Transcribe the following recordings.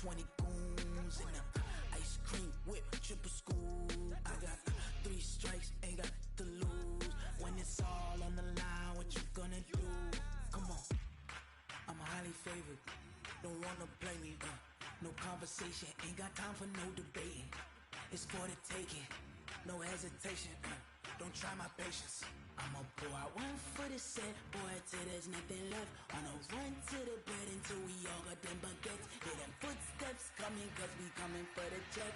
20 goons in the ice cream whip, triple school. I got 3 strikes, ain't got to lose. When it's all on the line, what you gonna do? Come on, I'm highly favored. Don't wanna play me, no conversation, ain't got time for no debating. It's for the taking, no hesitation, don't try my patience. I'ma pour out 1 for the set, boy, till there's nothing left. On a run to the bed until we all got them baguettes. Hear them footsteps coming, cause we coming for the check.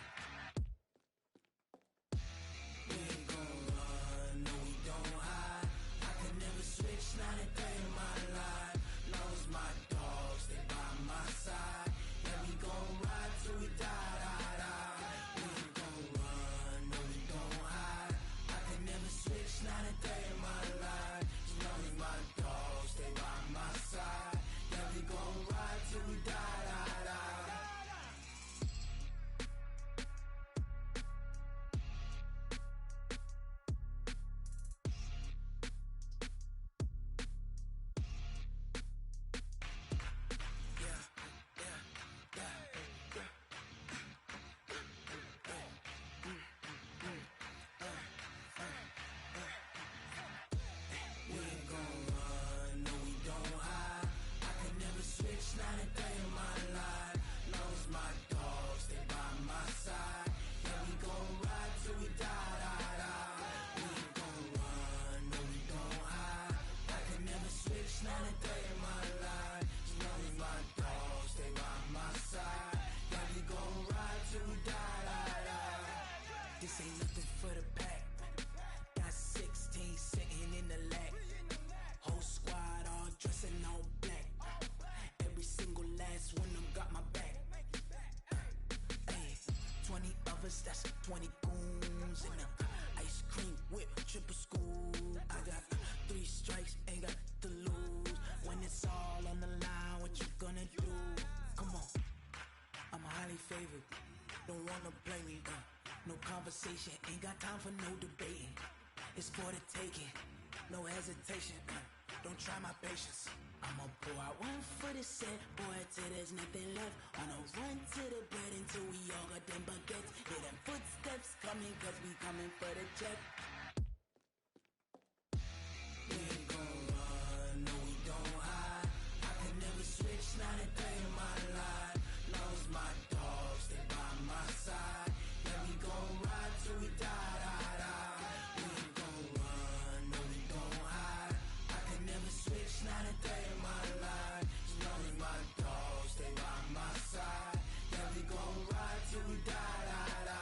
We ain't gon' run, no we don't hide. I could never switch, not a day in my life. Long as my dogs, they by my side. Yeah, we gon' ride till we die, die, die. We ain't gon' run, no we don't hide. I could never switch, not a day in my life. As long as my dogs, they by my side. Yeah, we gon' ride till we die, die, die. This ain't nothing for the pack. Got 16 sitting in the lap. Whole squad all dressing all black. Every single last one of them got my back. Hey, 20 of us, that's 20 goons in the ice cream whip, triple school. I got 3 strikes, ain't got to lose. When it's all on the line, what you gonna do? Come on, I'm highly favored. Don't wanna play me, no conversation, ain't got time for no debating. It's for the taking, no hesitation, don't try my patience. I'ma pour out 1 for the set, boy, till there's nothing left. On a run to the bed until we all got them baguettes. Hear them footsteps coming, cause we coming for the check. We ain't gon' run, no we don't hide. I could never switch, not a day in my life. Long as my dogs, they by my side. Yeah, we gon' ride till we die, die, die. We ain't gon' run, no we don't hide. I could never switch, not a day in my life. As long as my dogs, they by my side. Yeah, we gon' ride till we die, die, die.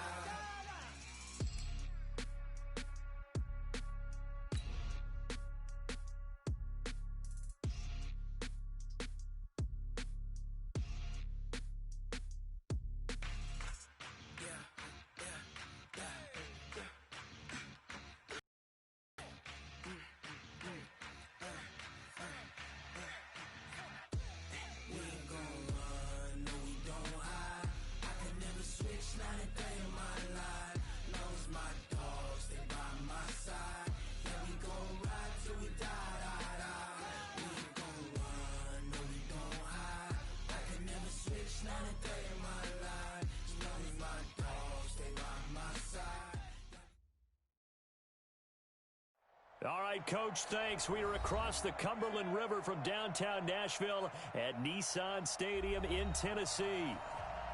All right, Coach, thanks. We are across the Cumberland River from downtown Nashville at Nissan Stadium in Tennessee.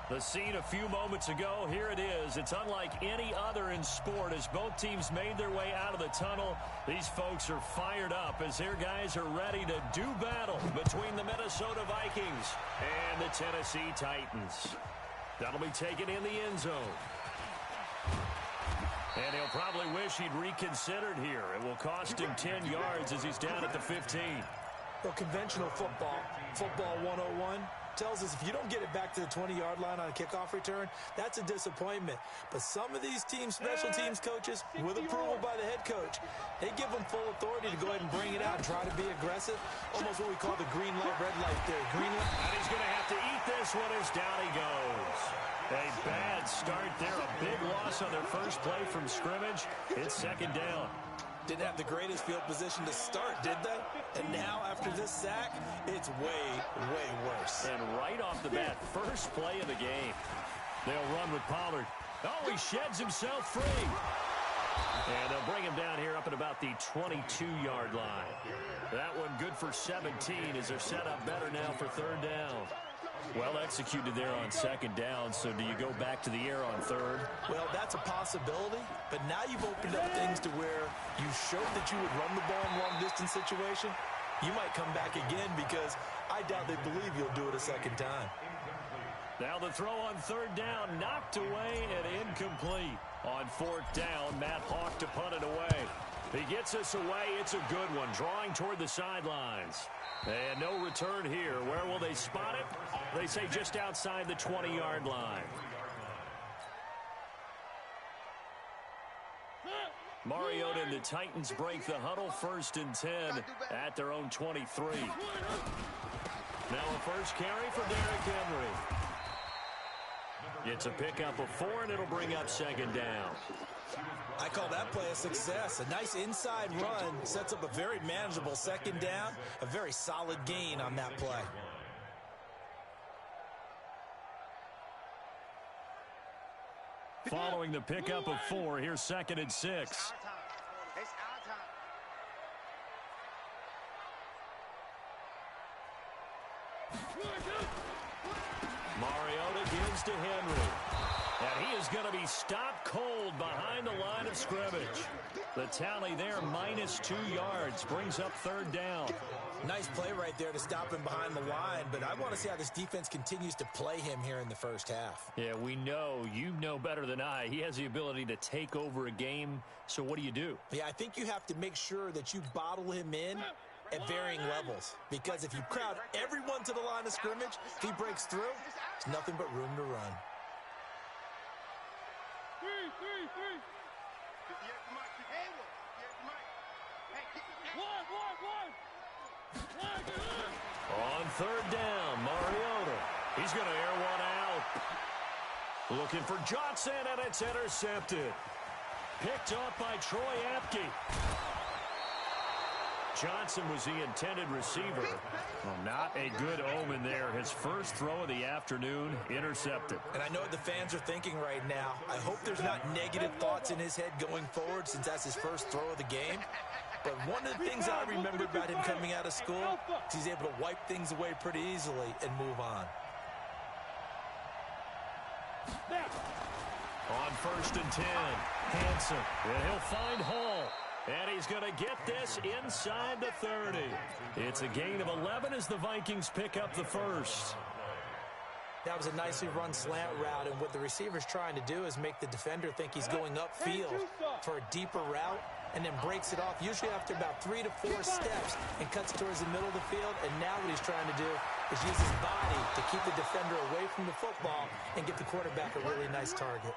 The scene a few moments ago, here it is. It's unlike any other in sport as both teams made their way out of the tunnel. These folks are fired up as their guys are ready to do battle between the Minnesota Vikings and the Tennessee Titans. That'll be taken in the end zone. And he'll probably wish he'd reconsidered here. It will cost him 10 yards as he's down at the 15. Well, conventional football 101, tells us if you don't get it back to the 20-yard line on a kickoff return, that's a disappointment. But some of these teams, special teams coaches, with approval by the head coach, they give them full authority to go ahead and bring it out and try to be aggressive. Almost what we call the green light, red light theory. Green light. And he's going to have to eat this one as down he goes. A bad start there. A big loss on their first play from scrimmage. It's second down. Didn't have the greatest field position to start, did they? And now, after this sack, it's way, way worse. And right off the bat, first play of the game. They'll run with Pollard. Oh, he sheds himself free. And they'll bring him down here up at about the 22-yard line. That one good for 17 as they're set up better now for third down. Well executed there on second down, so do you go back to the air on third? Well, that's a possibility, but now you've opened up things to where you showed that you would run the ball in long-distance situation. You might come back again because I doubt they believe you'll do it a second time. Now the throw on third down, knocked away and incomplete. On fourth down, Matt Hawk to punt it away. He gets us away. It's a good one, drawing toward the sidelines. And no return here. Where will they spot it? They say just outside the 20-yard line. Mariota and the Titans break the huddle, 1st and 10 at their own 23. Now a first carry for Derrick Henry. It's a pickup of 4, and it'll bring up second down. I call that play a success. A nice inside run sets up a very manageable second down. A very solid gain on that play. Following the pickup of 4, here's 2nd and 6. Mariota gives to Henry. And he is going to be stopped cold behind the line of scrimmage. The tally there, -2 yards, brings up third down. Nice play right there to stop him behind the line, but I want to see how this defense continues to play him here in the first half. Yeah, we know, you know better than I, he has the ability to take over a game, so what do? Yeah, I think you have to make sure that you bottle him in at varying levels, because if you crowd everyone to the line of scrimmage, if he breaks through, there's nothing but room to run. On third down, Mariota. He's going to air one out. Looking for Johnson, and it's intercepted. Picked off by Troy Apke. Johnson was the intended receiver. Well, not a good omen there. His first throw of the afternoon, intercepted. And I know what the fans are thinking right now. I hope there's not negative thoughts in his head going forward since that's his first throw of the game. But one of the things I remember about him coming out of school is he's able to wipe things away pretty easily and move on. On 1st and 10, Hanson, and he'll find Hall. And he's going to get this inside the 30. It's a gain of 11 as the Vikings pick up the first. That was a nicely run slant route, and what the receiver's trying to do is make the defender think he's going upfield for a deeper route, and then breaks it off, usually after about 3 to 4 steps, and cuts towards the middle of the field. And now what he's trying to do is use his body to keep the defender away from the football and give the quarterback a really nice target.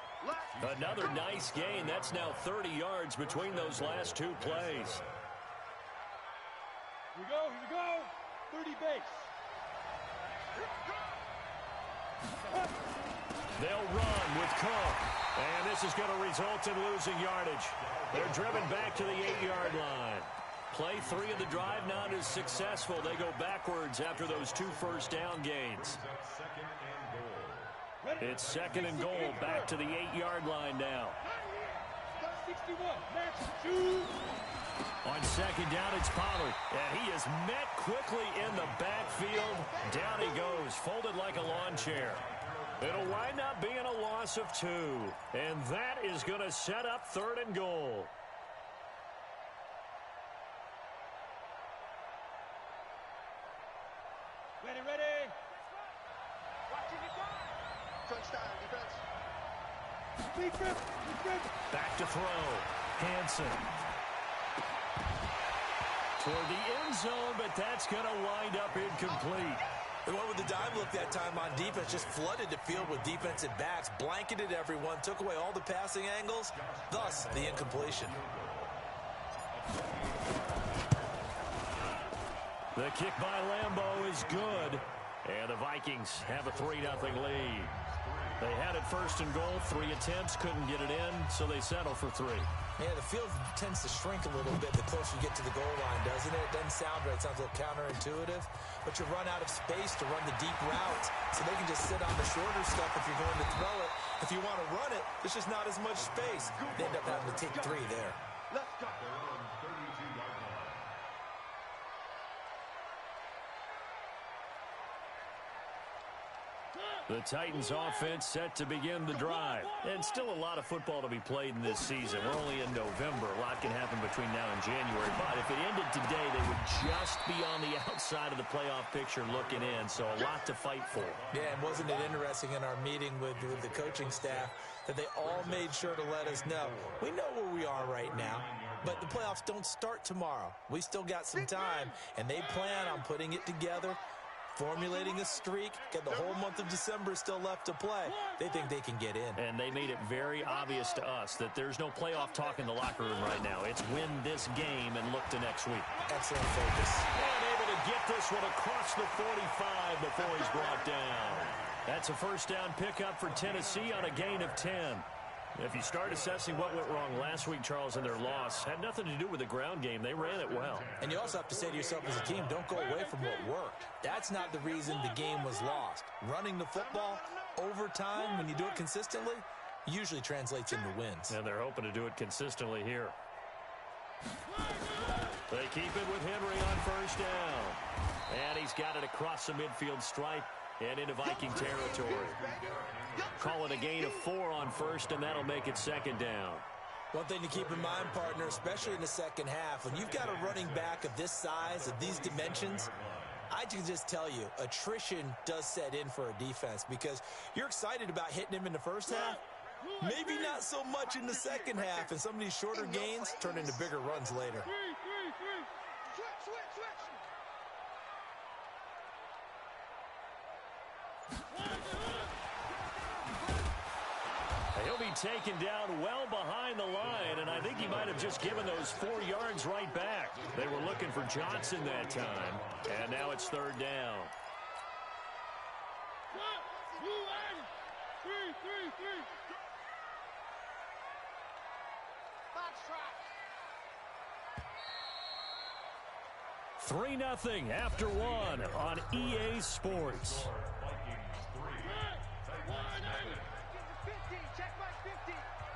Another nice gain. That's now 30 yards between those last 2 plays. Here we go. 30 base. They'll run with Cook. And this is going to result in losing yardage. They're driven back to the 8-yard line. Play 3 of the drive not as successful. They go backwards after those 2 first down gains. It's 2nd and goal, back to the 8-yard line now. 61, match 2. On second down, it's Pollard. And he is met quickly in the backfield. Down he goes, folded like a lawn chair. It'll wind up being a loss of 2. And that is going to set up 3rd and goal. Ready. Watching it go. Touchdown, defense. Back to throw. Hanson. Toward the end zone, but that's going to wind up incomplete. And what would the dive look that time on defense? Just flooded the field with defensive backs, blanketed everyone, took away all the passing angles, thus the incompletion. The kick by Lambeau is good, and the Vikings have a 3-0 lead. They had it 1st and goal, 3 attempts, couldn't get it in, so they settle for 3. Yeah, the field tends to shrink a little bit the closer you get to the goal line, doesn't it? It doesn't sound right. It sounds a little counterintuitive. But you run out of space to run the deep routes, so they can just sit on the shorter stuff if you're going to throw it. If you want to run it, there's just not as much space. They end up having to take 3 there. Let's go. The Titans offense set to begin the drive. And still a lot of football to be played in this season. We're only in November. A lot can happen between now and January. But if it ended today, they would just be on the outside of the playoff picture looking in. So a lot to fight for. Yeah, and wasn't it interesting in our meeting with the coaching staff that they all made sure to let us know, we know where we are right now, but the playoffs don't start tomorrow. We still got some time, and they plan on putting it together, formulating a streak, get the whole month of December still left to play. They think they can get in. And they made it very obvious to us that there's no playoff talk in the locker room right now. It's win this game and look to next week. Excellent focus. And able to get this one across the 45 before he's brought down. That's a first down pickup for Tennessee on a gain of 10. If you start assessing what went wrong last week, Charles, in their loss, had nothing to do with the ground game. They ran it well. And you also have to say to yourself as a team, don't go away from what worked. That's not the reason the game was lost. Running the football over time, when you do it consistently, usually translates into wins. And they're hoping to do it consistently here. They keep it with Henry on first down. And he's got it across the midfield stripe and into Viking territory. Call it a gain of 4 on first, and that'll make it second down. One thing to keep in mind, partner, especially in the second half, when you've got a running back of this size, of these dimensions, I can just tell you, attrition does set in for a defense because you're excited about hitting him in the first half, maybe not so much in the second half, and some of these shorter gains turn into bigger runs later. He'll be taken down well behind the line, and I think he might have just given those 4 yards right back. They were looking for Johnson that time, and now it's third down. Three 3-0 after 1 on EA Sports.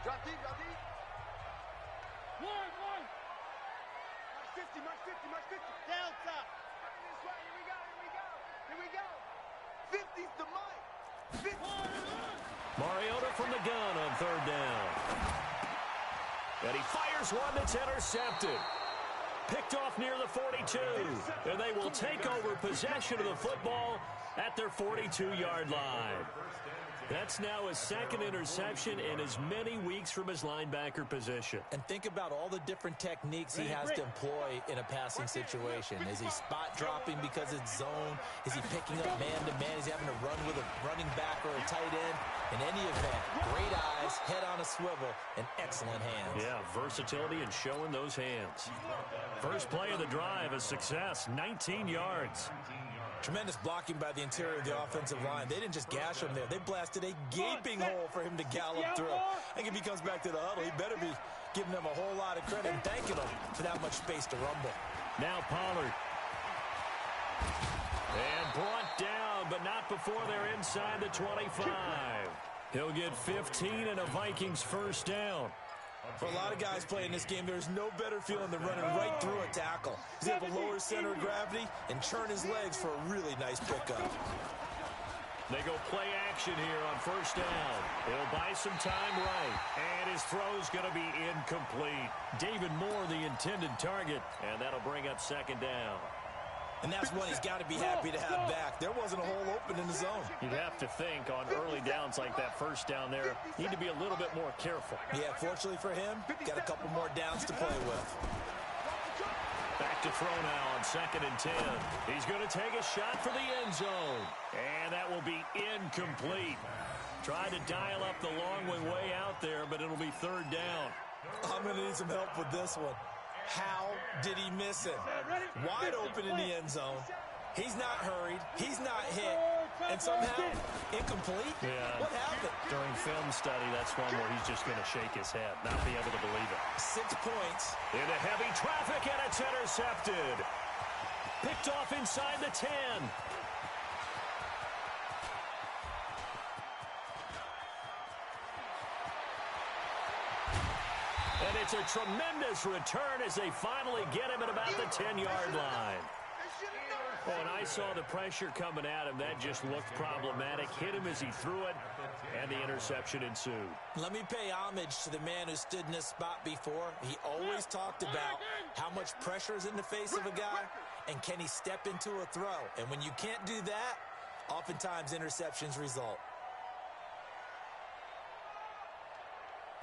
Drop deep, drop deep. One. March 50, march 50, march 50. Delta. This way, here we go. 50's the mic. 50. Mariota from the gun on third down. And he fires one that's intercepted. Picked off near the 42. And they will take over possession of the football at their 42-yard line. That's now his second interception in as many weeks from his linebacker position. And think about all the different techniques he has to employ in a passing situation. Is he spot dropping because it's zone? Is he picking up man-to-man? Is he having to run with a running back or a tight end? In any event, great eyes, head on a swivel, and excellent hands. Yeah, versatility and showing those hands. First play of the drive, a success, 19 yards. Tremendous blocking by the interior of the offensive line. They didn't just gash him there. They blasted a gaping hole for him to gallop through. I think if he comes back to the huddle, he better be giving them a whole lot of credit and thanking them for that much space to rumble. Now Pollard. And brought down, but not before they're inside the 25. He'll get 15 and a Vikings first down. For a lot of guys playing this game, there's no better feeling than running right through a tackle. He's able to lower his center of gravity and churn his legs for a really nice pickup. They go play action here on first down. He'll buy some time right. And his throw's going to be incomplete. David Moore, the intended target. And that'll bring up second down. And that's one he's got to be happy to have back. There wasn't a hole open in the zone. You'd have to think on early downs like that first down there, need to be a little bit more careful. Yeah, fortunately for him, got a couple more downs to play with. Back to throw now on 2nd and 10. He's going to take a shot for the end zone. And that will be incomplete. Tried to dial up the long way out there, but it'll be third down. I'm going to need some help with this one. How did he miss him? Wide open in the end zone. He's not hurried. He's not hit. and somehow incomplete? Yeah. What happened? During film study, that's one where he's just going to shake his head, not be able to believe it. 6 points. Into heavy traffic, and it's intercepted. Picked off inside the 10. And it's a tremendous return as they finally get him at about the 10-yard line. Oh, and I saw the pressure coming at him. That just looked problematic. Hit him as he threw it, and the interception ensued. Let me pay homage to the man who stood in this spot before. He always talked about how much pressure is in the face of a guy, and can he step into a throw. And when you can't do that, oftentimes interceptions result.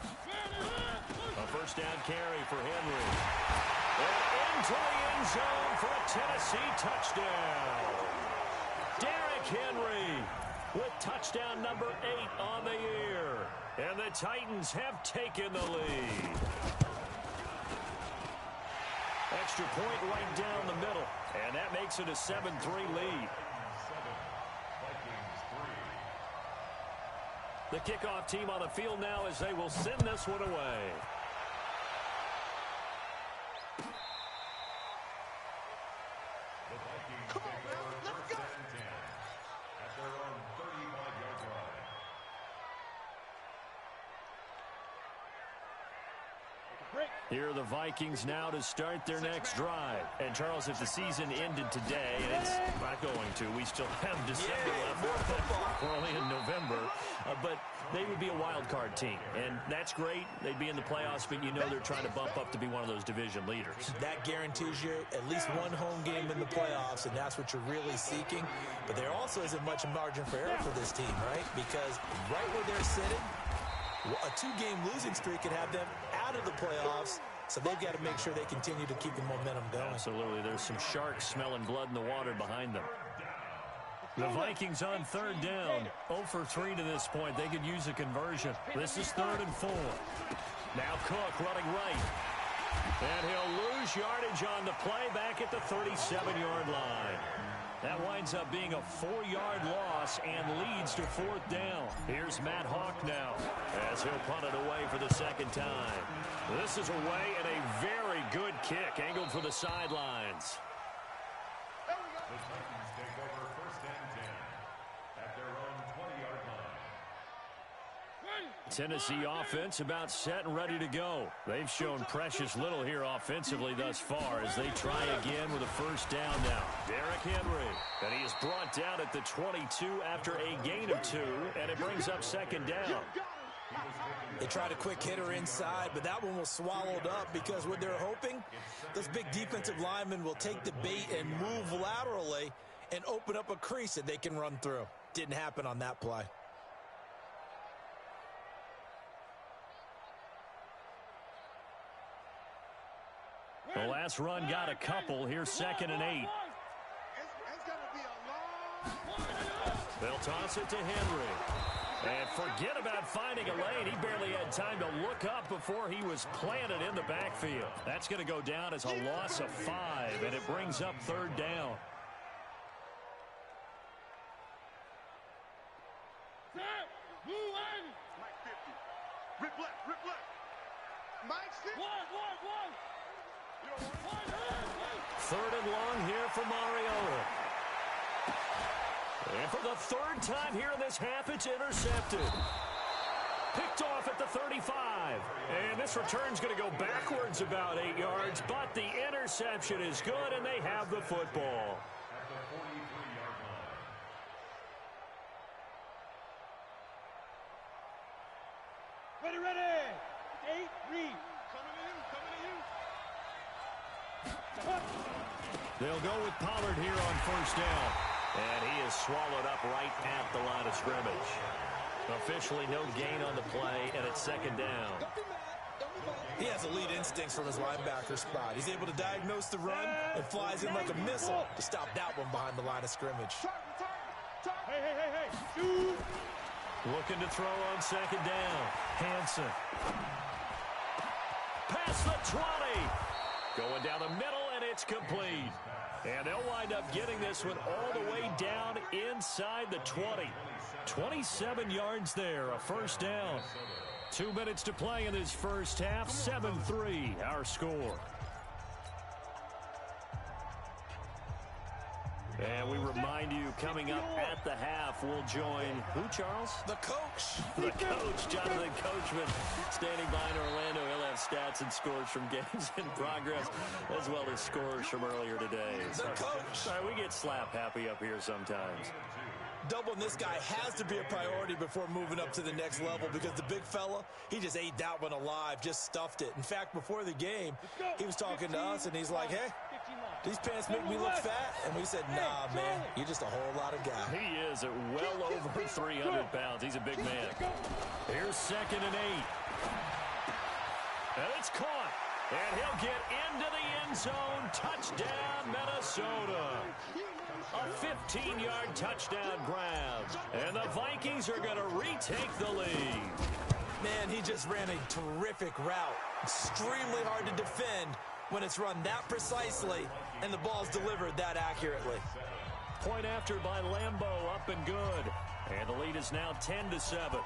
A first down carry for Henry. And into the end zone for a Tennessee touchdown. Derrick Henry with touchdown number 8 on the year. And the Titans have taken the lead. Extra point right down the middle. And that makes it a 7-3 lead. The kickoff team on the field now as they will send this one away. Come on, man. Let's go. At their own 35-yard line. Here are the Vikings now to start their next drive. And, Charles, if the season ended today, and it's not going to, we still have December left. We're only in November. But they would be a wild card team. And that's great. They'd be in the playoffs, but you know they're trying to bump up to be one of those division leaders. That guarantees you at least one home game in the playoffs, and that's what you're really seeking. But there also isn't much margin for error for this team, right? Because right where they're sitting, a 2-game losing streak could have them out of the playoffs, so they've got to make sure they continue to keep the momentum going. Absolutely. There's some sharks smelling blood in the water behind them. The Vikings on third down. 0 for 3 to this point. They could use a conversion. This is 3rd and 4. Now Cook running right. And he'll lose yardage on the play back at the 37-yard line. That winds up being a 4-yard loss and leads to 4th down. Here's Matt Hawk now as he'll punt it away for the 2nd time. This is away and a very good kick angled for the sidelines. The Titans take over 1st and 10 at their own 20-yard line. Tennessee offense about set and ready to go. They've shown precious little here offensively thus far as they try again with a 1st down now. Derrick Henry, and he is brought down at the 22 after a gain of 2, and it brings up 2nd down. They tried a quick hitter inside, but that one was swallowed up because what they're hoping, those big defensive linemen will take the bait and move laterally and open up a crease that they can run through. Didn't happen on that play. The last run got a couple. Here's 2nd and 8. It's going to be a long. They'll toss it to Henry. And forget about finding a lane. He barely had time to look up before he was planted in the backfield. That's going to go down as a loss of 5, and it brings up 3rd down. Mike 50. Rip left. Mike 6. 3rd and long here for Mariota. And for the 3rd time here in this half, it's intercepted. Picked off at the 35. And this return's going to go backwards about 8 yards, but the interception is good, and they have the football. At the 43-yard line. Ready. 8, read. Coming to you. They'll go with Pollard here on 1st down. And he is swallowed up right at the line of scrimmage. Officially no gain on the play, and it's 2nd down. He has elite instincts from his linebacker spot. He's able to diagnose the run and flies in like a missile to stop that one behind the line of scrimmage. Hey. Shoot. Looking to throw on 2nd down. Hansen. Past the 20. Going down the middle, and it's complete. And they'll wind up getting this one all the way down inside the 20. 27 yards there, a first down. 2 minutes to play in this first half, 7-3 our score. And we remind you, coming up at the half, we'll join who, Charles? The coach. The coach, Jonathan Coachman, standing by in Orlando. He'll have stats and scores from games in progress, as well as scores from earlier today. The coach. Sorry, we get slap happy up here sometimes. Doubling this guy has to be a priority before moving up to the next level, because the big fella, he just ate that one alive, just stuffed it. In fact, before the game, he was talking to us, and he's like, hey, these pants make me look fat. And we said, nah, man, you're just a whole lot of guy. He is at well over 300 pounds. He's a big man. Here's 2nd and 8. And it's caught. And he'll get into the end zone. Touchdown, Minnesota. A 15-yard touchdown grab. And the Vikings are going to retake the lead. Man, he just ran a terrific route. Extremely hard to defend when it's run that precisely and the ball's delivered that accurately. Point after by Lambeau, up and good. And the lead is now 10-7.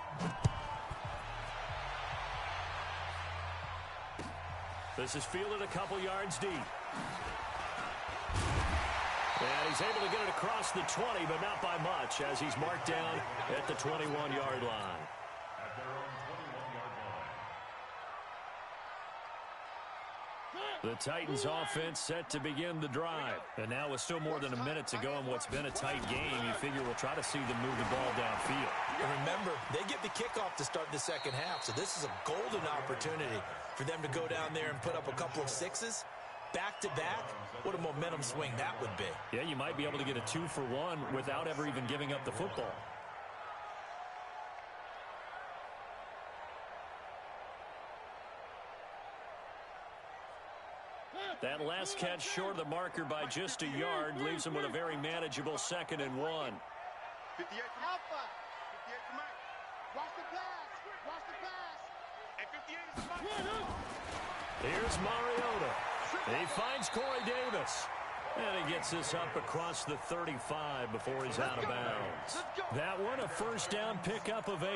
This is fielded a couple yards deep. And he's able to get it across the 20, but not by much, as he's marked down at the 21-yard line. The Titans offense set to begin the drive. And now with still more than a minute to go in what's been a tight game, you figure we'll try to see them move the ball downfield. And remember, they get the kickoff to start the second half, so this is a golden opportunity for them to go down there and put up a couple of sixes. Back-to-back, what a momentum swing that would be. Yeah, you might be able to get a 2-for-1 without ever even giving up the football. That last catch short of the marker by just a yard leaves him with a very manageable 2nd and 1. 58 Alpha. 58 to Mike. Watch the pass. Watch the pass. And 58 is Mike. Here's Mariota. He finds Corey Davis. And he gets this up across the 35 before he's out of bounds. That one, a first down pickup of 8.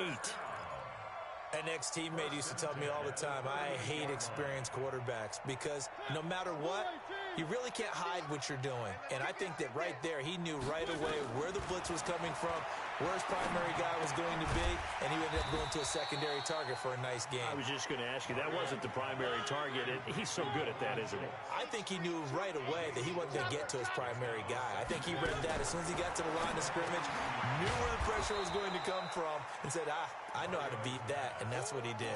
An ex-teammate used to tell me all the time, I hate experienced quarterbacks because no matter what, you really can't hide what you're doing. And I think that right there, he knew right away where the blitz was coming from, where his primary guy was going to be, and he ended up going to a secondary target for a nice game. I was just going to ask you, that wasn't the primary target. He's so good at that, isn't he? I think he knew right away that he wasn't going to get to his primary guy. I think he read that as soon as he got to the line of scrimmage, knew where the pressure was going to come from, and said, I know how to beat that, and that's what he did.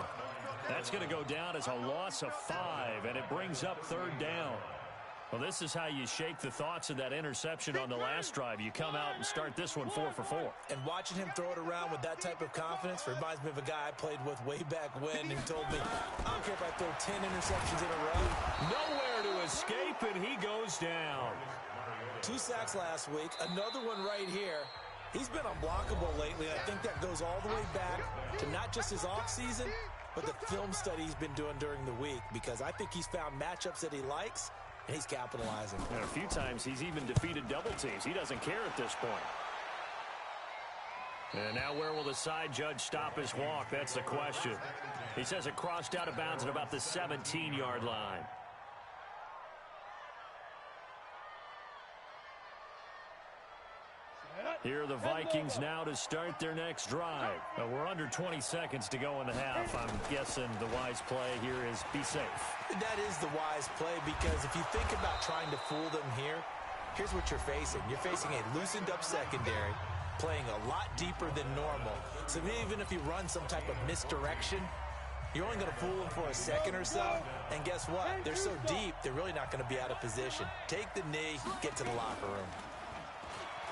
That's going to go down as a loss of 5, and it brings up 3rd down. Well, this is how you shake the thoughts of that interception on the last drive. You come out and start this one 4 for 4. And watching him throw it around with that type of confidence reminds me of a guy I played with way back when and told me, I don't care if I throw 10 interceptions in a row. Nowhere to escape, and he goes down. 2 sacks last week, another one right here. He's been unblockable lately. I think that goes all the way back to not just his offseason, but the film study he's been doing during the week, because I think he's found matchups that he likes, and he's capitalizing. And a few times he's even defeated double teams. He doesn't care at this point. And now where will the side judge stop his walk? That's the question. He says it crossed out of bounds at about the 17-yard line. Here are the Vikings now to start their next drive. We're under 20 seconds to go in the half. I'm guessing the wise play here is be safe. That is the wise play, because if you think about trying to fool them here, here's what you're facing. You're facing a loosened up secondary, playing a lot deeper than normal. So even if you run some type of misdirection, you're only going to fool them for a second or so. And guess what? They're so deep, they're really not going to be out of position. Take the knee, get to the locker room.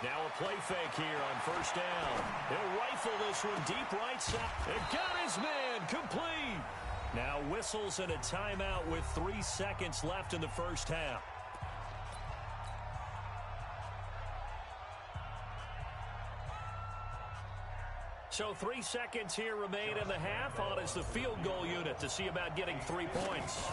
Now a play fake here on first down. He'll rifle this one deep right side. It got his man complete. Now whistles and a timeout with 3 seconds left in the first half. So 3 seconds here remain in the half. On is the field goal unit to see about getting 3 points.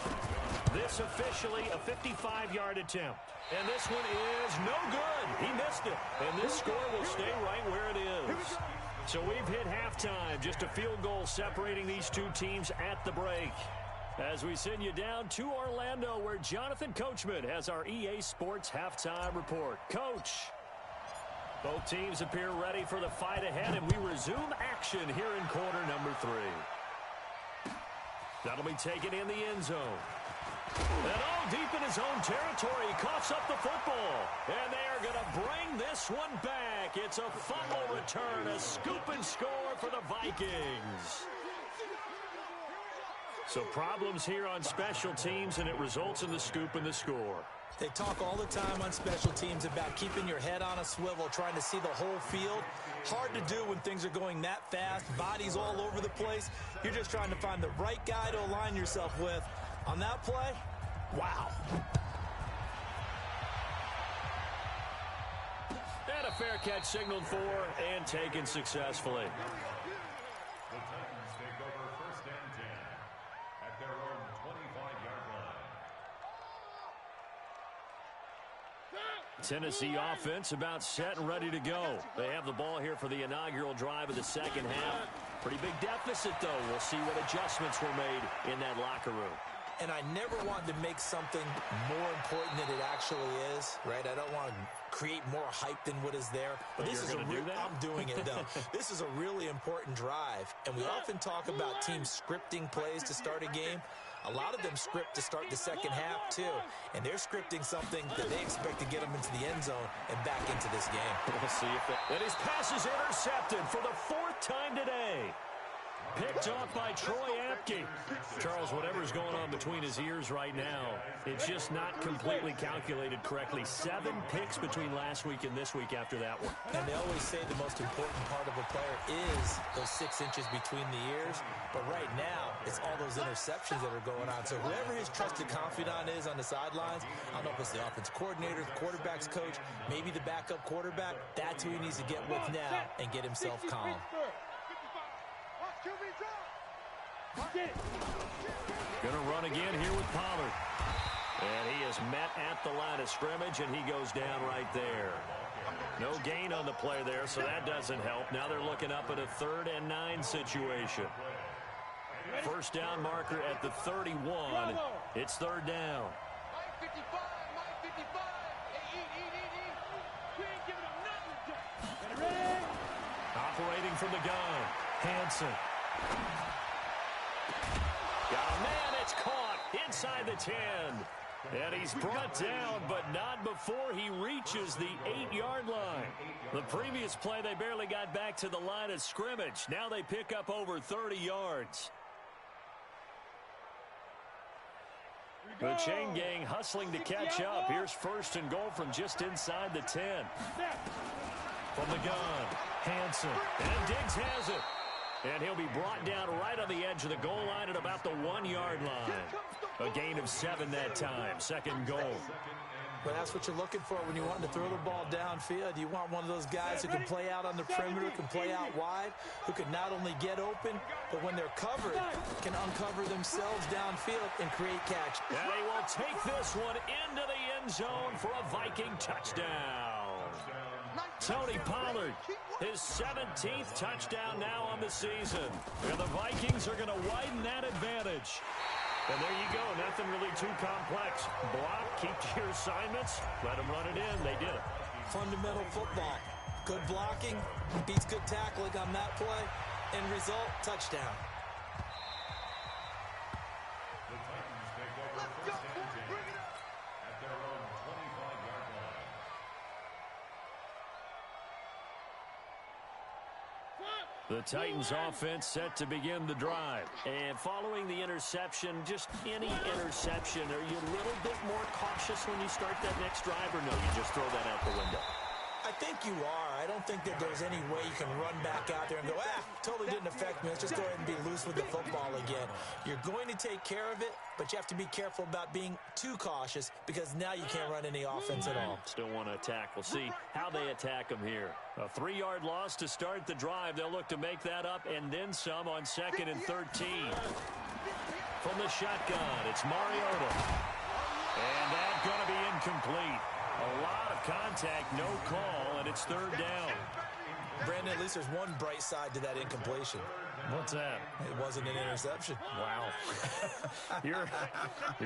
This officially a 55-yard attempt. And this one is no good. He missed it. And this score will stay right where it is. So we've hit halftime. Just a field goal separating these two teams at the break. As we send you down to Orlando, where Jonathan Coachman has our EA Sports halftime report. Coach. Both teams appear ready for the fight ahead, and we resume action here in quarter number 3. That'll be taken in the end zone. And all deep in his own territory, he coughs up the football. And they are going to bring this one back. It's a fumble return, a scoop and score for the Vikings. So problems here on special teams, and it results in the scoop and the score. They talk all the time on special teams about keeping your head on a swivel, trying to see the whole field. Hard to do when things are going that fast, bodies all over the place. You're just trying to find the right guy to align yourself with. On that play, wow. And a fair catch signaled for and taken successfully. The Titans take over 1st and 10 at their own 25-yard line. Tennessee offense about set and ready to go. They have the ball here for the inaugural drive of the second half. Pretty big deficit, though. We'll see what adjustments were made in that locker room. And I never wanted to make something more important than it actually is, right? I don't want to create more hype than what is there. But this is I'm doing it, though. This is a really important drive. And we often talk about teams scripting plays to start a game. A lot of them script to start the second half, too. And they're scripting something that they expect to get them into the end zone and back into this game. We'll see if it... And his pass is intercepted for the 4th time today. Picked off by Troy Apke. Charles, whatever's going on between his ears right now, it's just not completely calculated correctly. 7 picks between last week and this week after that one. And they always say the most important part of a player is those 6 inches between the ears. But right now, it's all those interceptions that are going on. So whoever his trusted confidant is on the sidelines, I don't know if it's the offense coordinator, the quarterback's coach, maybe the backup quarterback, that's who he needs to get with now and get himself calm. Gonna run again here with Pollard. And he is met at the line of scrimmage, and he goes down right there. No gain on the play there, so that doesn't help. Now they're looking up at a 3rd and 9 situation. First down marker at the 31. It's 3rd down. Operating from the gun, Hansen. Got a man, it's caught inside the 10. And he's brought down, but not before he reaches the 8-yard line. The previous play, they barely got back to the line of scrimmage. Now they pick up over 30 yards. The chain gang hustling to catch up. Here's 1st and goal from just inside the 10. From the gun, Hansen. And Diggs has it. And he'll be brought down right on the edge of the goal line at about the 1-yard line. A gain of 7 that time. 2nd goal. Well, that's what you're looking for when you want to throw the ball downfield. You want one of those guys who can play out on the perimeter, can play out wide, who can not only get open, but when they're covered, can uncover themselves downfield and create catch. And he will take this one into the end zone for a Viking touchdown. Tony Pollard, his 17th touchdown now on the season. And the Vikings are going to widen that advantage. And there you go, nothing really too complex. Block, keep to your assignments, let them run it in. They did it. Fundamental football. Good blocking, beats good tackling on that play. End result, touchdown. The Titans take over 1st and 10 at their own 25-yard line. The Titans offense set to begin the drive. And following the interception, just any interception, are you a little bit more cautious when you start that next drive, or no, you just throw that out the window? I think you are. I don't think that there's any way you can run back out there and go, totally didn't affect me. Let's just go ahead and be loose with the football again. You're going to take care of it, but you have to be careful about being too cautious because now you can't run any offense at all. Still want to attack. We'll see how they attack them here. A 3-yard loss to start the drive. They'll look to make that up and then some on 2nd and 13. From the shotgun, it's Mariota. And that's going to be incomplete. A lot of contact, no call, and it's 3rd down. Brandon, at least there's one bright side to that incompletion. What's that? It wasn't an interception. Wow. You're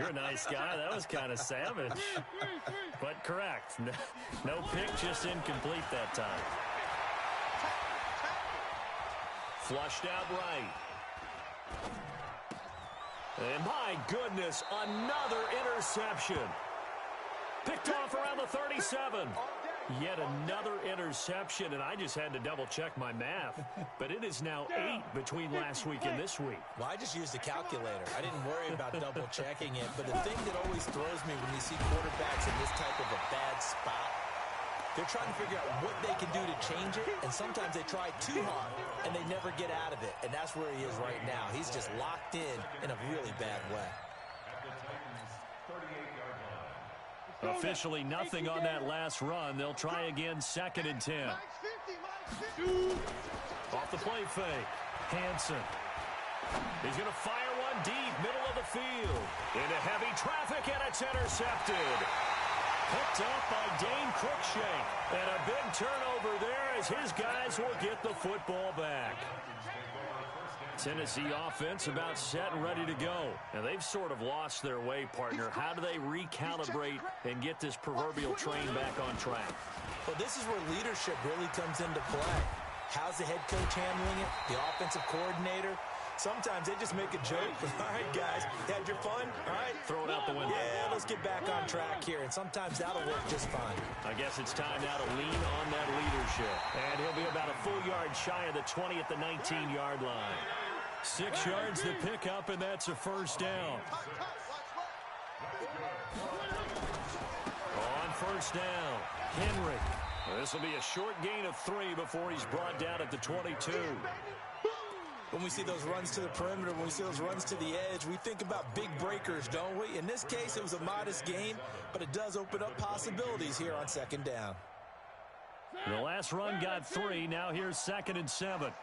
a nice guy. That was kind of savage. But correct. No pick, just incomplete that time. Flushed out right. And my goodness, another interception. Picked off around the 37. Yet another interception, and I just had to double-check my math. But it is now 8 between last week and this week. Well, I just used a calculator. I didn't worry about double-checking it. But the thing that always throws me when you see quarterbacks in this type of a bad spot, they're trying to figure out what they can do to change it, and sometimes they try too hard, and they never get out of it. And that's where he is right now. He's just locked in a really bad way. Officially nothing on that last run. They'll try again 2nd and 10. Off the play fake. Hansen. He's going to fire one deep, middle of the field. Into heavy traffic, and it's intercepted. Picked up by Dane Cruikshank. And a big turnover there as his guys will get the football back. Tennessee offense about set and ready to go. And they've sort of lost their way, partner. How do they recalibrate and get this proverbial train back on track? Well, this is where leadership really comes into play. How's the head coach handling it? The offensive coordinator? Sometimes they just make a joke. All right, guys, you had your fun? All right. Throw it out the window. Yeah, let's get back on track here. And sometimes that'll work just fine. I guess it's time now to lean on that leadership. And he'll be about a full yard shy of the 20 at the 19-yard line. 6 yards to pick up, and that's a 1st down. On 1st down, Henry. This will be a short gain of 3 before he's brought down at the 22. When we see those runs to the perimeter, when we see those runs to the edge, we think about big breakers, don't we? In this case, it was a modest gain, but it does open up possibilities here on 2nd down. The last run got 3. Now here's 2nd and 7.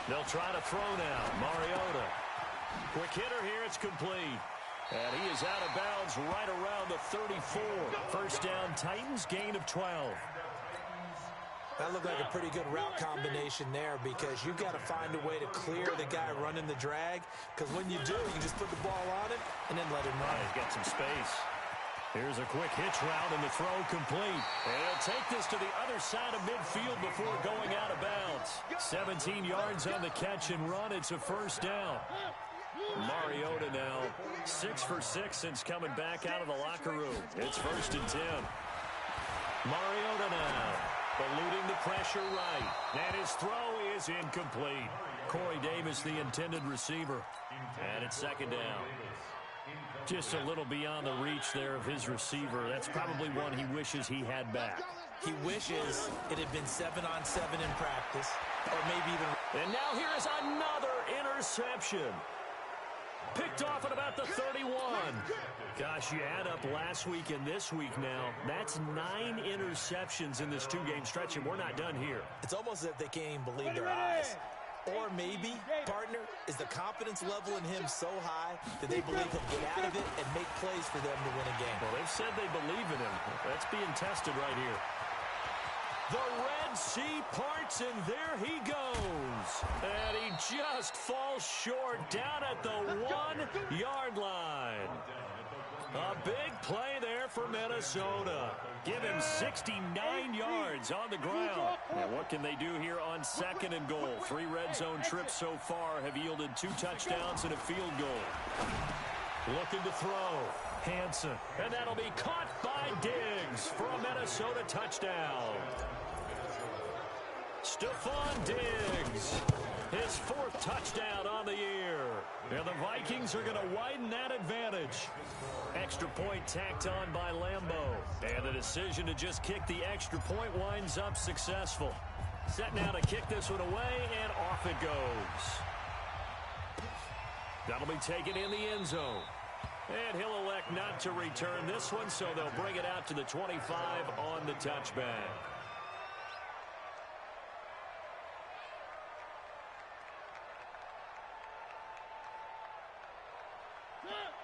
They'll try to throw now. Mariota. Quick hitter here. It's complete. And he is out of bounds right around the 34. 1st down, Titans, gain of 12. That looked like a pretty good route combination there because you've got to find a way to clear the guy running the drag, because when you do, you can just put the ball on him and then let him run. He's got some space. Here's a quick hitch route, and the throw complete. And he'll take this to the other side of midfield before going out of bounds. 17 yards on the catch and run. It's a 1st down. Mariota now 6 for 6 since coming back out of the locker room. It's 1st and 10. Mariota now eluding the pressure right. And his throw is incomplete. Corey Davis, the intended receiver. And it's 2nd down. Just a little beyond the reach there of his receiver. That's probably one he wishes he had back. He wishes it had been 7-on-7 in practice, or maybe even... And now here is another interception. Picked off at about the 31. Gosh, you add up last week and this week now. That's 9 interceptions in this 2-game stretch, and we're not done here. It's almost as if they can't even believe their eyes. Or maybe, partner, is the confidence level in him so high that they believe he'll get out of it and make plays for them to win a game. Well, they've said they believe in him. That's being tested right here. The Red Sea parts, and there he goes. And he just falls short down at the 1-yard line. A big play there for Minnesota. Give him 69 yards on the ground. And what can they do here on 2nd and goal? 3 red zone trips so far have yielded 2 touchdowns and a field goal. Looking to throw. Hansen. And that'll be caught by Diggs for a Minnesota touchdown. Stephon Diggs. His 4th touchdown on the year. And the Vikings are going to widen that advantage. Extra point tacked on by Lambeau. And the decision to just kick the extra point winds up successful. Set now to kick this one away, and off it goes. That'll be taken in the end zone. And he'll elect not to return this one, so they'll bring it out to the 25 on the touchback.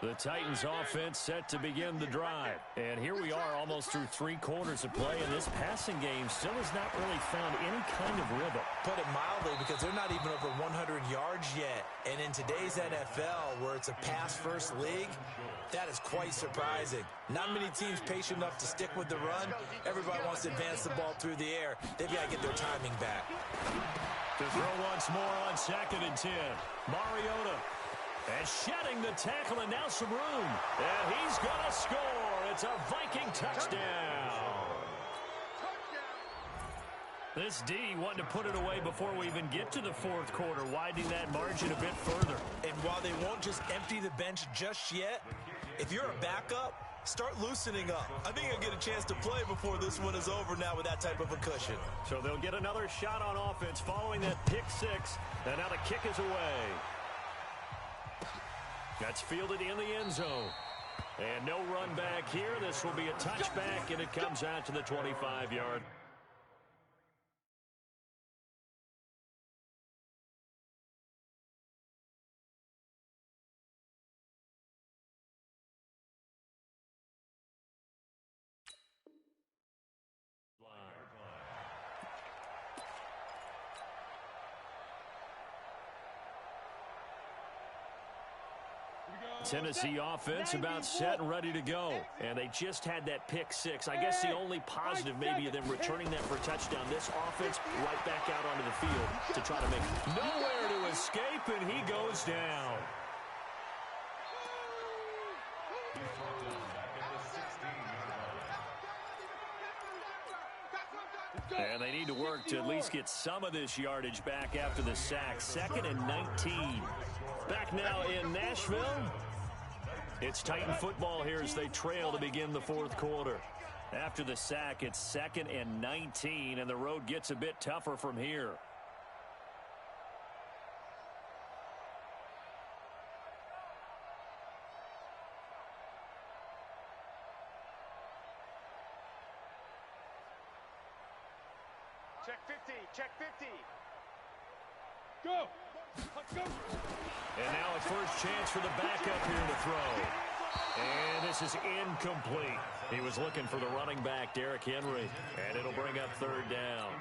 The Titans offense set to begin the drive. And here we are almost through 3 quarters of play, and this passing game still has not really found any kind of rhythm. Put it mildly, because they're not even over 100 yards yet. And in today's NFL, where it's a pass-first league, that is quite surprising. Not many teams patient enough to stick with the run. Everybody wants to advance the ball through the air. They've got to get their timing back. To throw once more on 2nd and 10. Mariota. And shedding the tackle, and now some room. And he's going to score. It's a Viking touchdown. This D wanted to put it away before we even get to the 4th quarter, widening that margin a bit further. And while they won't just empty the bench just yet, if you're a backup, start loosening up. I think you'll get a chance to play before this one is over now with that type of a cushion. So they'll get another shot on offense following that pick 6. And now the kick is away. That's fielded in the end zone. And no run back here. This will be a touchback, and it comes out to the 25-yard. Tennessee offense about set and ready to go. And they just had that pick 6. I guess the only positive maybe of them returning that for a touchdown. This offense right back out onto the field to try to make nowhere to escape, and he goes down. And they need to work to at least get some of this yardage back after the sack. 2nd and 19. Back now in Nashville. It's Titan football here as they trail to begin the 4th quarter. After the sack, it's 2nd and 19, and the road gets a bit tougher from here. Check 50, check 50. Go! Go! And now a first chance for the backup here to throw. And this is incomplete. He was looking for the running back, Derrick Henry. And it'll bring up 3rd down.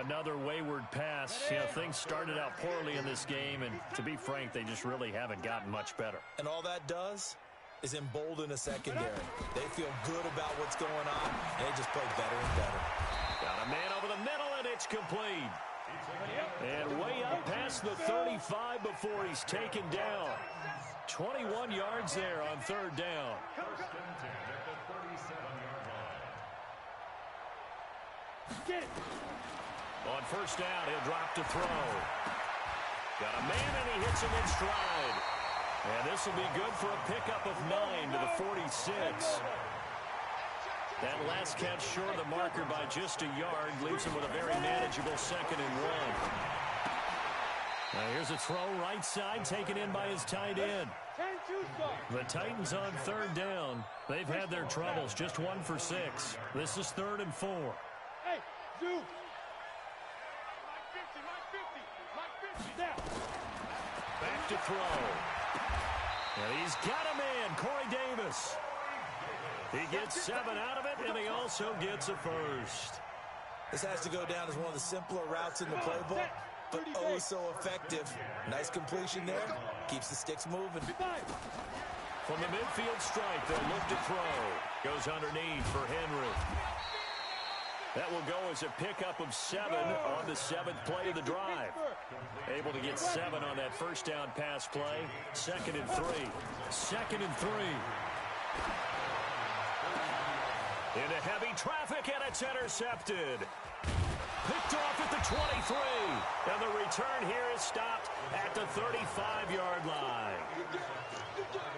Another wayward pass. You know, things started out poorly in this game, and to be frank, they just really haven't gotten much better. And all that does is embolden a secondary. They feel good about what's going on, and they just play better and better. Got a man over the middle, and it's complete. And way up past the 35 before he's taken down. 21 yards there on 3rd down. Get it! On 1st down, he'll drop to throw. Got a man, and he hits him in stride. And this will be good for a pickup of 9 to the 46. That last catch short of the marker by just a yard leaves him with a very manageable 2nd and 1. Now here's a throw right side taken in by his tight end. The Titans on 3rd down. They've had their troubles, just 1 for 6. This is 3rd and 4. Hey, Zoo! Back to throw. And he's got a man, Corey Davis. He gets 7 out of it, and he also gets a first. This has to go down as one of the simpler routes in the playbook, but oh so effective. Nice completion there. Keeps the sticks moving. From the midfield stripe, they'll look to throw. Goes underneath for Henry. That will go as a pickup of 7 on the 7th play of the drive. Able to get 7 on that first down pass play. 2nd and 3. 2nd and 3. Into heavy traffic, and it's intercepted. Picked off at the 23. And the return here is stopped at the 35-yard line.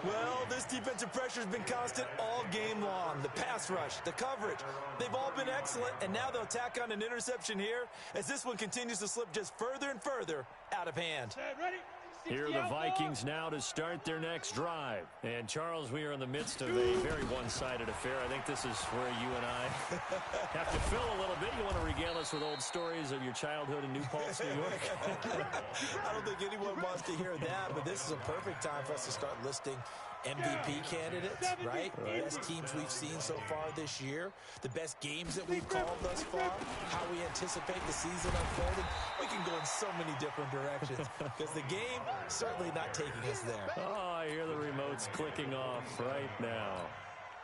Well, this defensive pressure has been constant all game long. The pass rush, the coverage, they've all been excellent, and now they'll tack on an interception here as this one continues to slip just further and further out of hand. Ready? Here are the Vikings now to start their next drive. And, Charles, we are in the midst of a very one-sided affair. I think this is where you and I have to fill a little bit. You want to regale us with old stories of your childhood in New Paltz, New York? I don't think anyone wants to hear that, but this is a perfect time for us to start listing MVP candidates, right? The best teams we've seen so far this year, the best games that we've called thus far, how we anticipate the season unfolding. We can go in so many different directions because the game certainly not taking us there. Oh, I hear the remotes clicking off right now.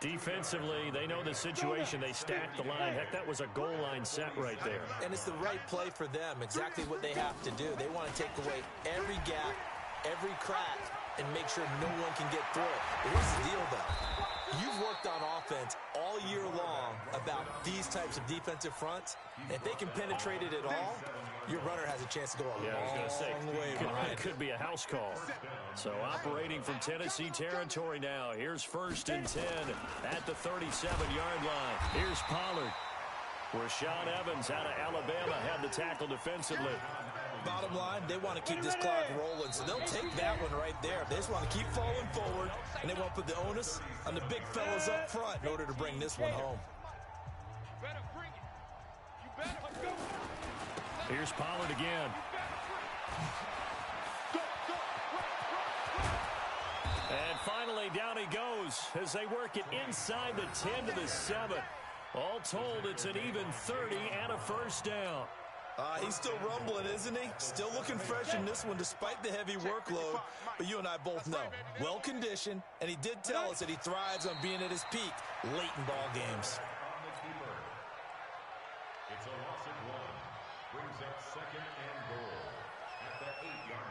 Defensively, they know the situation. They stacked the line. Heck, that was a goal line set right there. And it's the right play for them, exactly what they have to do. They want to take away every gap, every crack, and make sure no one can get through it. But here's the deal, though. You've worked on offense all year long about these types of defensive fronts. If they can penetrate it at all, your runner has a chance to go a long way behind. It could be a house call. So operating from Tennessee territory now. Here's 1st and 10 at the 37-yard line. Here's Pollard. Rashaan Evans out of Alabama had the tackle defensively. Bottom line, they want to keep this clock rolling, so they'll take that one right there. They just want to keep falling forward, and they want to put the onus on the big fellas up front in order to bring this one home. You better bring it. You better. Let's go. Here's Pollard again. And finally, down he goes as they work it inside the 10 to the 7. All told, it's an even 30 and a first down. He's still rumbling, isn't he? Still looking fresh in this one despite the heavy workload. But you and I both know, well-conditioned, and he did tell us that he thrives on being at his peak late in ball games. It's a loss of 1. Brings up 2nd and goal at the 8-yard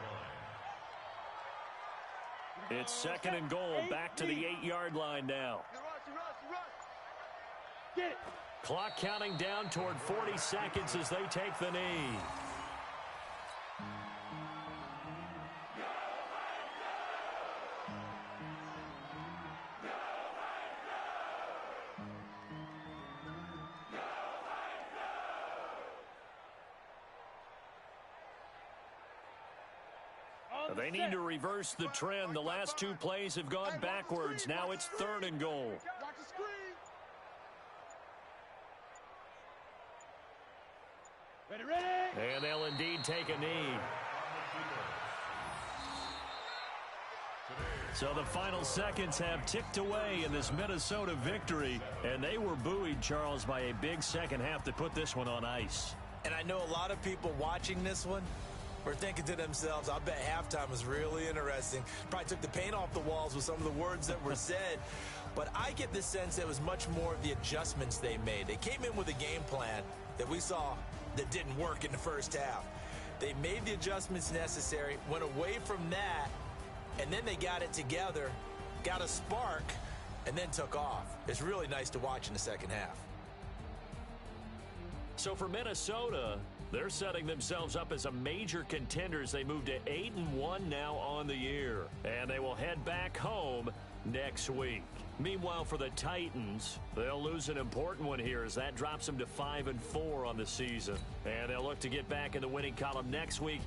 line. It's 2nd and goal, back to the 8-yard line now. Get it. Clock counting down toward 40 seconds as they take the knee. They need to reverse the trend. The last 2 plays have gone backwards. Now it's 3rd and goal. Watch the screen. Ready, ready. And they'll indeed take a knee. So the final seconds have ticked away in this Minnesota victory, and they were buoyed, Charles, by a big second half that put this one on ice. And I know a lot of people watching this one were thinking to themselves, I bet halftime was really interesting. Probably took the paint off the walls with some of the words that were said. But I get the sense that it was much more of the adjustments they made. They came in with a game plan that we saw that didn't work in the first half. They made the adjustments necessary, went away from that, and then they got it together, got a spark, and then took off. It's really nice to watch in the second half. So for Minnesota, they're setting themselves up as a major contender as they move to 8-1 now on the year. And they will head back home next week. Meanwhile, for the Titans, they'll lose an important one here as that drops them to 5-4 on the season. And they'll look to get back in the winning column next week